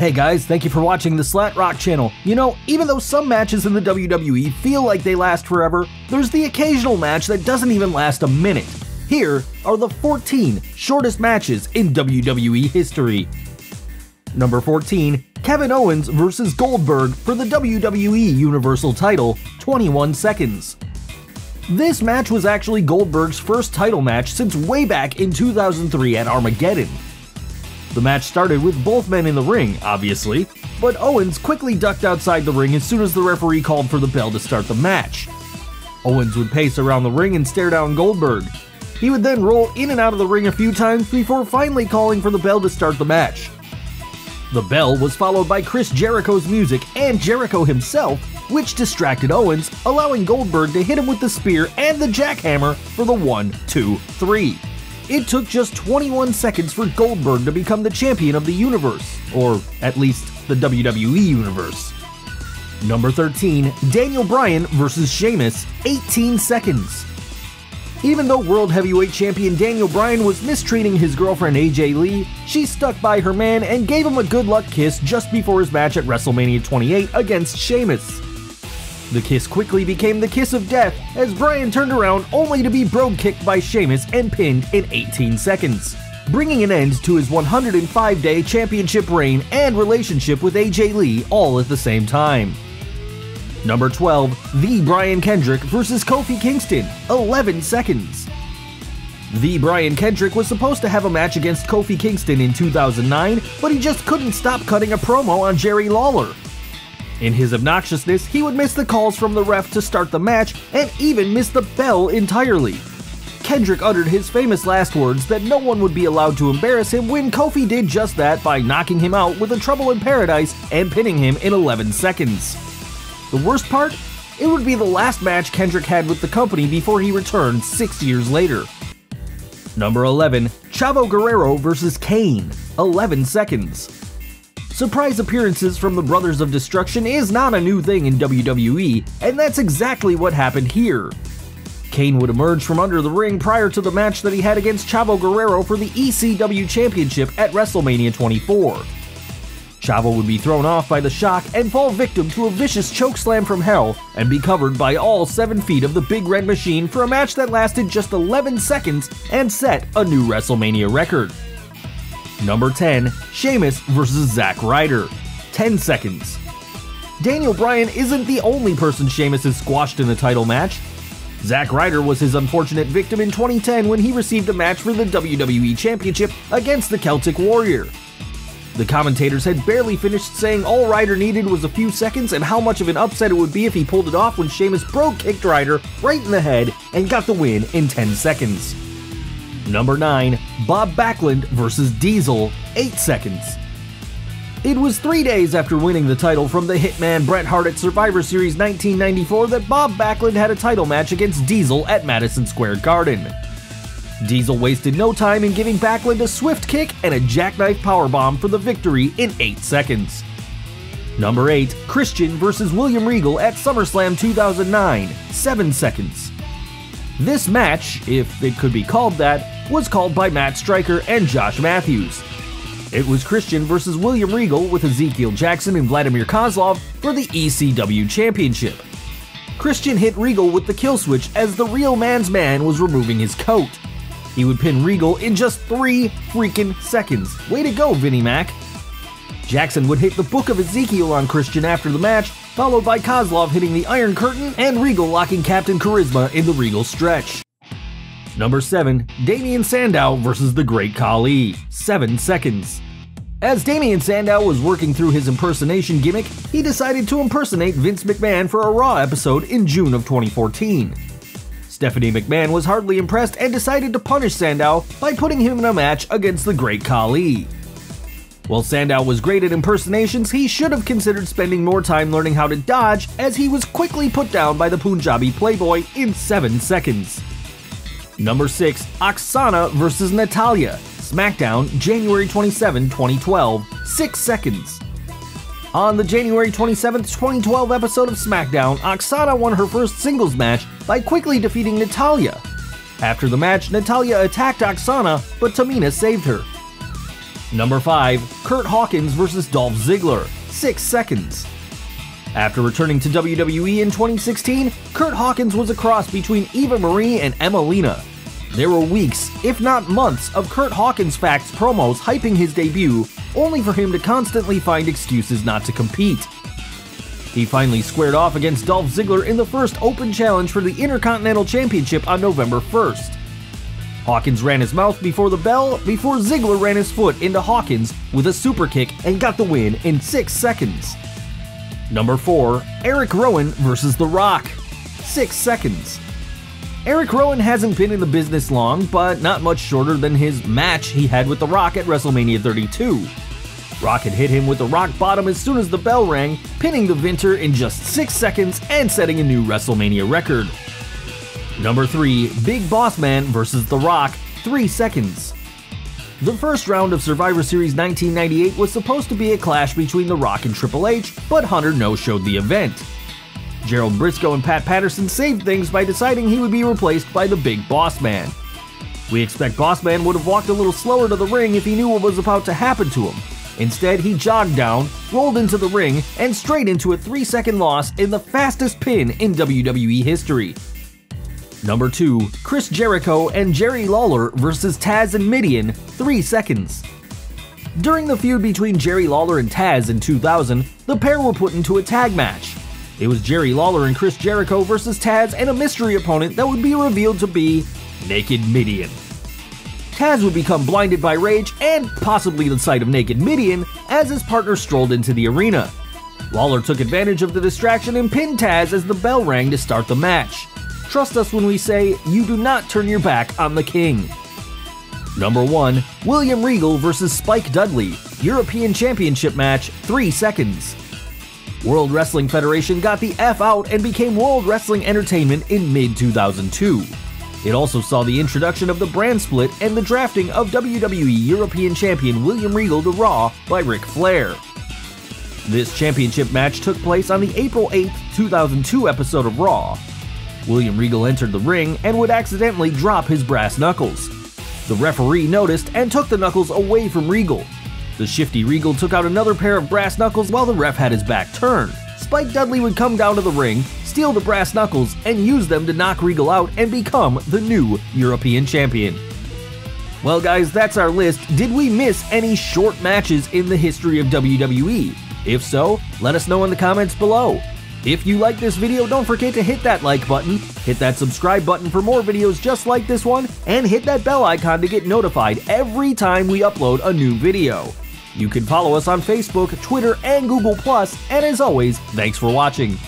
Hey guys, thank you for watching the Slat Rock channel. You know, even though some matches in the WWE feel like they last forever, there's the occasional match that doesn't even last a minute. Here are the 14 shortest matches in WWE history. Number 14, Kevin Owens vs. Goldberg for the WWE Universal title, 21 seconds. This match was actually Goldberg's first title match since way back in 2003 at Armageddon. The match started with both men in the ring, obviously, but Owens quickly ducked outside the ring as soon as the referee called for the bell to start the match. Owens would pace around the ring and stare down Goldberg. He would then roll in and out of the ring a few times before finally calling for the bell to start the match. The bell was followed by Chris Jericho's music and Jericho himself, which distracted Owens, allowing Goldberg to hit him with the spear and the jackhammer for the 1, 2, 3. It took just 21 seconds for Goldberg to become the champion of the universe, or at least the WWE universe. Number 13, Daniel Bryan vs. Sheamus, 18 seconds. Even though World Heavyweight Champion Daniel Bryan was mistreating his girlfriend AJ Lee, she stuck by her man and gave him a good luck kiss just before his match at WrestleMania 28 against Sheamus. The kiss quickly became the kiss of death as Bryan turned around only to be brogue kicked by Sheamus and pinned in 18 seconds, bringing an end to his 105-day championship reign and relationship with AJ Lee all at the same time. Number 12, the Brian Kendrick vs. Kofi Kingston, 11 seconds. The Brian Kendrick was supposed to have a match against Kofi Kingston in 2009, but he just couldn't stop cutting a promo on Jerry Lawler. In his obnoxiousness, he would miss the calls from the ref to start the match and even miss the bell entirely. Kendrick uttered his famous last words that no one would be allowed to embarrass him when Kofi did just that by knocking him out with a Trouble in Paradise and pinning him in 11 seconds. The worst part? It would be the last match Kendrick had with the company before he returned 6 years later. Number 11, Chavo Guerrero vs. Kane, 11 seconds. Surprise appearances from the Brothers of Destruction is not a new thing in WWE, and that's exactly what happened here. Kane would emerge from under the ring prior to the match that he had against Chavo Guerrero for the ECW Championship at WrestleMania 24. Chavo would be thrown off by the shock and fall victim to a vicious chokeslam from hell and be covered by all 7 feet of the Big Red Machine for a match that lasted just 11 seconds and set a new WrestleMania record. Number 10, Sheamus vs. Zack Ryder, 10 seconds. Daniel Bryan isn't the only person Sheamus has squashed in a title match. Zack Ryder was his unfortunate victim in 2010 when he received a match for the WWE Championship against the Celtic Warrior. The commentators had barely finished saying all Ryder needed was a few seconds and how much of an upset it would be if he pulled it off when Sheamus brogue kicked Ryder right in the head and got the win in 10 seconds. Number 9, Bob Backlund vs. Diesel, 8 seconds. It was 3 days after winning the title from the Hitman Bret Hart at Survivor Series 1994 that Bob Backlund had a title match against Diesel at Madison Square Garden. Diesel wasted no time in giving Backlund a swift kick and a jackknife powerbomb for the victory in 8 seconds. Number 8, Christian vs. William Regal at SummerSlam 2009, 7 seconds. This match, if it could be called that, was called by Matt Striker and Josh Matthews. It was Christian vs. William Regal with Ezekiel Jackson and Vladimir Kozlov for the ECW Championship. Christian hit Regal with the kill switch as the real man's man was removing his coat. He would pin Regal in just 3 freaking seconds. Way to go, Vinnie Mac. Jackson would hit the Book of Ezekiel on Christian after the match, followed by Kozlov hitting the Iron Curtain and Regal locking Captain Charisma in the Regal stretch. Number 7, Damien Sandow vs. the Great Khali, 7 seconds. As Damien Sandow was working through his impersonation gimmick, he decided to impersonate Vince McMahon for a Raw episode in June of 2014. Stephanie McMahon was hardly impressed and decided to punish Sandow by putting him in a match against the Great Khali. While Sandow was great at impersonations, he should have considered spending more time learning how to dodge, as he was quickly put down by the Punjabi Playboy in 7 seconds. Number 6, Oksana vs. Natalya, Smackdown, January 27, 2012, 6 seconds. On the January 27, 2012 episode of Smackdown, Oksana won her first singles match by quickly defeating Natalya. After the match, Natalya attacked Oksana, but Tamina saved her. Number 5, Curt Hawkins vs. Dolph Ziggler, 6 seconds. After returning to WWE in 2016, Curt Hawkins was a cross between Eva Marie and Emelina. There were weeks, if not months, of Curt Hawkins Facts promos hyping his debut, only for him to constantly find excuses not to compete. He finally squared off against Dolph Ziggler in the first open challenge for the Intercontinental Championship on November 1st. Hawkins ran his mouth before the bell before Ziggler ran his foot into Hawkins with a super kick and got the win in 6 seconds. Number 4. Eric Rowan vs. The Rock, 6 seconds. Eric Rowan hasn't been in the business long, but not much shorter than his match he had with The Rock at WrestleMania 32. Rock had hit him with the rock bottom as soon as the bell rang, pinning the Vinter in just 6 seconds and setting a new WrestleMania record. Number 3. Big Boss Man vs. The Rock, 3 seconds. The first round of Survivor Series 1998 was supposed to be a clash between The Rock and Triple H, but Hunter no-showed the event. Gerald Briscoe and Pat Patterson saved things by deciding he would be replaced by the Big Boss Man. We expect Boss Man would have walked a little slower to the ring if he knew what was about to happen to him. Instead, he jogged down, rolled into the ring, and straight into a 3-second loss in the fastest pin in WWE history. Number 2. Chris Jericho and Jerry Lawler vs. Taz and Mideon, 3 seconds. During the feud between Jerry Lawler and Taz in 2000, the pair were put into a tag match. It was Jerry Lawler and Chris Jericho vs. Taz and a mystery opponent that would be revealed to be Naked Mideon. Taz would become blinded by rage and possibly the sight of Naked Mideon as his partner strolled into the arena. Lawler took advantage of the distraction and pinned Taz as the bell rang to start the match. Trust us when we say you do not turn your back on the King. Number 1. William Regal vs. Spike Dudley, European Championship match, 3 seconds. World Wrestling Federation got the F out and became World Wrestling Entertainment in mid-2002. It also saw the introduction of the brand split and the drafting of WWE European Champion William Regal to Raw by Ric Flair. This championship match took place on the April 8, 2002 episode of Raw. William Regal entered the ring and would accidentally drop his brass knuckles. The referee noticed and took the knuckles away from Regal. The shifty Regal took out another pair of brass knuckles while the ref had his back turned. Spike Dudley would come down to the ring, steal the brass knuckles, and use them to knock Regal out and become the new European Champion. Well guys, that's our list. Did we miss any short matches in the history of WWE? If so, let us know in the comments below. If you like this video, don't forget to hit that like button, hit that subscribe button for more videos just like this one, and hit that bell icon to get notified every time we upload a new video. You can follow us on Facebook, Twitter, and Google+, and as always, thanks for watching.